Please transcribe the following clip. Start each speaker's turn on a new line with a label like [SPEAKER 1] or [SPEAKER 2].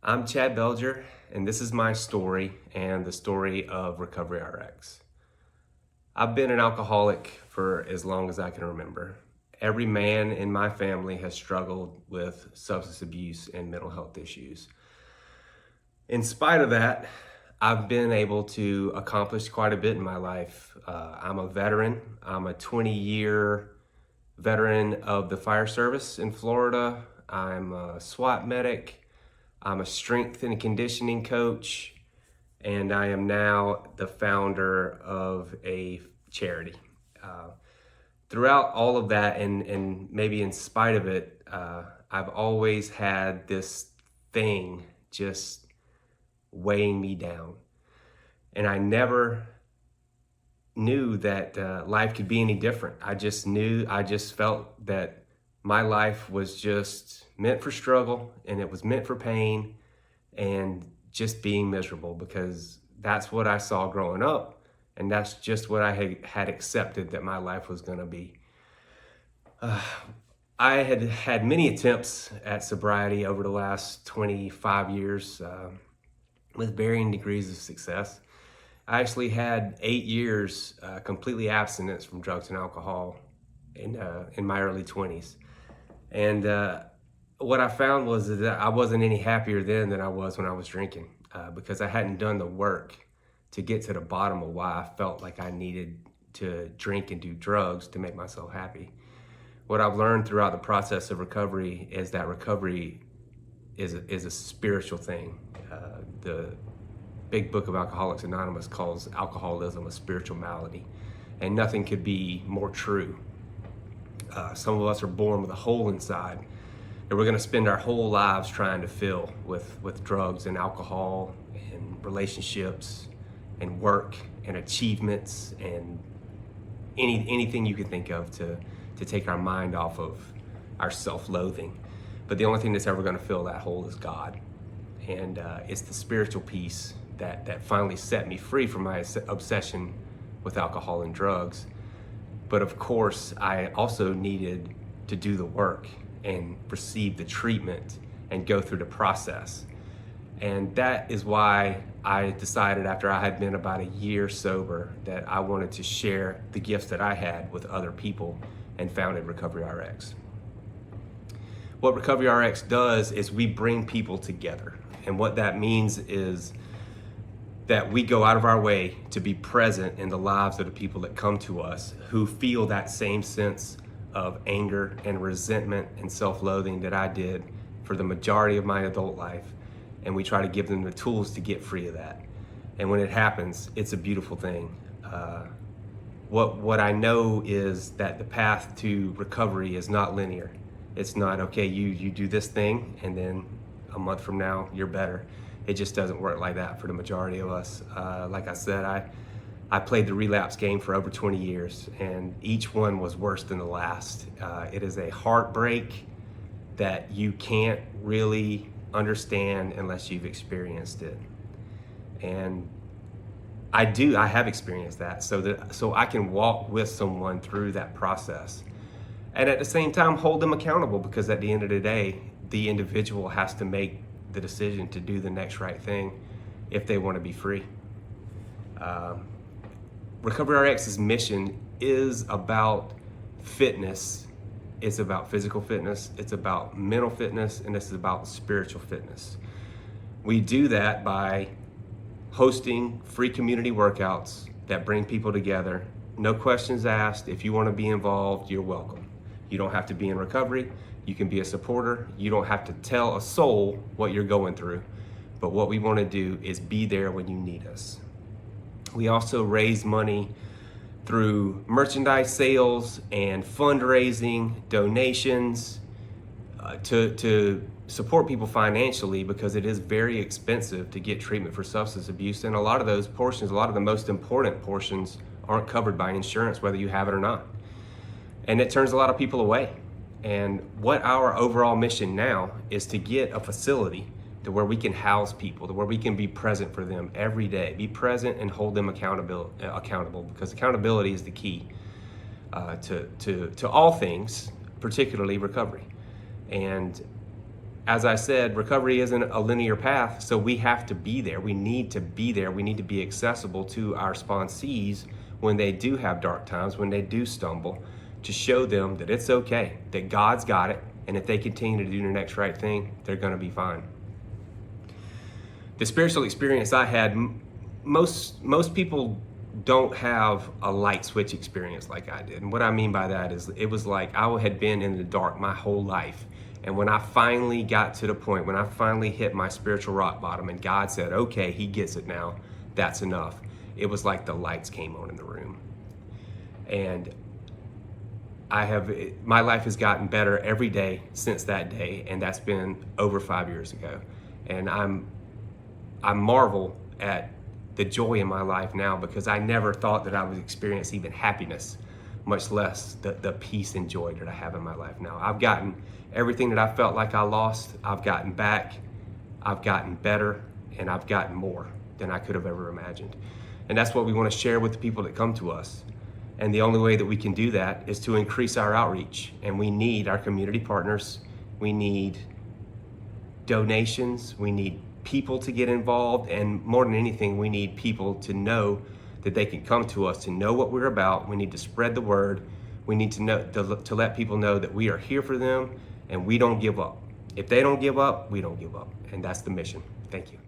[SPEAKER 1] I'm Chad Belger, and this is my story and the story of Recovery RX. I've been an alcoholic for as long as I can remember. Every man in my family has struggled with substance abuse and mental health issues. In spite of that, I've been able to accomplish quite a bit in my life. I'm a veteran. I'm a 20-year veteran of the fire service in Florida. I'm a SWAT medic. I'm a strength and conditioning coach, and I am now the founder of a charity. Uh, Throughout all of that, and maybe in spite of it, I've always had this thing just weighing me down. And I never knew that life could be any different. I just felt that my life was just meant for struggle and it was meant for pain and just being miserable because that's what I saw growing up. And that's just what I had accepted that my life was going to be. I had had many attempts at sobriety over the last 25 years with varying degrees of success. I actually had 8 years completely abstinence from drugs and alcohol in my early 20s. And what I found was that I wasn't any happier then than I was when I was drinking because I hadn't done the work to get to the bottom of why I felt like I needed to drink and do drugs to make myself happy. What I've learned throughout the process of recovery is that recovery is a spiritual thing. The big book of Alcoholics Anonymous calls alcoholism a spiritual malady, and nothing could be more true. Some of us are born with a hole inside that we're going to spend our whole lives trying to fill with drugs and alcohol and relationships and work and achievements and anything you can think of to take our mind off of our self-loathing. But the only thing that's ever going to fill that hole is God. And it's the spiritual piece that finally set me free from my obsession with alcohol and drugs. But of course, I also needed to do the work and receive the treatment and go through the process. And that is why I decided after I had been about a year sober that I wanted to share the gifts that I had with other people and founded Recovery RX. What Recovery RX does is we bring people together. And what that means is that we go out of our way to be present in the lives of the people that come to us who feel that same sense of anger and resentment and self-loathing that I did for the majority of my adult life. And we try to give them the tools to get free of that. And when it happens, it's a beautiful thing. What I know is that the path to recovery is not linear. It's not, okay, you do this thing and then a month from now you're better. It just doesn't work like that for the majority of us. Like I said, I played the relapse game for over 20 years and each one was worse than the last. It is a heartbreak that you can't really understand unless you've experienced it. And I have experienced that so I can walk with someone through that process. And at the same time, hold them accountable because at the end of the day, the individual has to make the decision to do the next right thing if they want to be free. Recovery RX's mission is about fitness. It's about physical fitness, it's about mental fitness, and it's about spiritual fitness. We do that by hosting free community workouts that bring people together. No questions asked. If you want to be involved, you're welcome. You don't have to be in recovery. You can be a supporter. You don't have to tell a soul what you're going through. But what we want to do is be there when you need us. We also raise money through merchandise sales and fundraising, donations, to support people financially because it is very expensive to get treatment for substance abuse. And a lot of those portions, a lot of the most important portions aren't covered by insurance, whether you have it or not. And it turns a lot of people away. And what our overall mission now is to get a facility to where we can house people, to where we can be present for them every day, be present and hold them accountable because accountability is the key to all things, particularly recovery. And as I said, recovery isn't a linear path, so we have to be there. We need to be there. We need to be accessible to our sponsees when they do have dark times, when they do stumble, to show them that it's okay, that God's got it, and if they continue to do the next right thing, they're going to be fine. The spiritual experience I had, most people don't have a light switch experience like I did. And what I mean by that is it was like I had been in the dark my whole life. And when I finally got to the point, when I finally hit my spiritual rock bottom and God said, okay, he gets it now, that's enough, it was like the lights came on in the room. And my life has gotten better every day since that day, and that's been over 5 years ago. And I marvel at the joy in my life now, because I never thought that I would experience even happiness, much less the peace and joy that I have in my life now. I've gotten everything that I felt like I lost, I've gotten back, I've gotten better, and I've gotten more than I could have ever imagined. And that's what we want to share with the people that come to us. And the only way that we can do that is to increase our outreach. And we need our community partners, we need donations, we need people to get involved, and more than anything, we need people to know that they can come to us, to know what we're about. We need to spread the word. We need to know, to let people know that we are here for them and we don't give up. If they don't give up, we don't give up. And that's the mission. Thank you.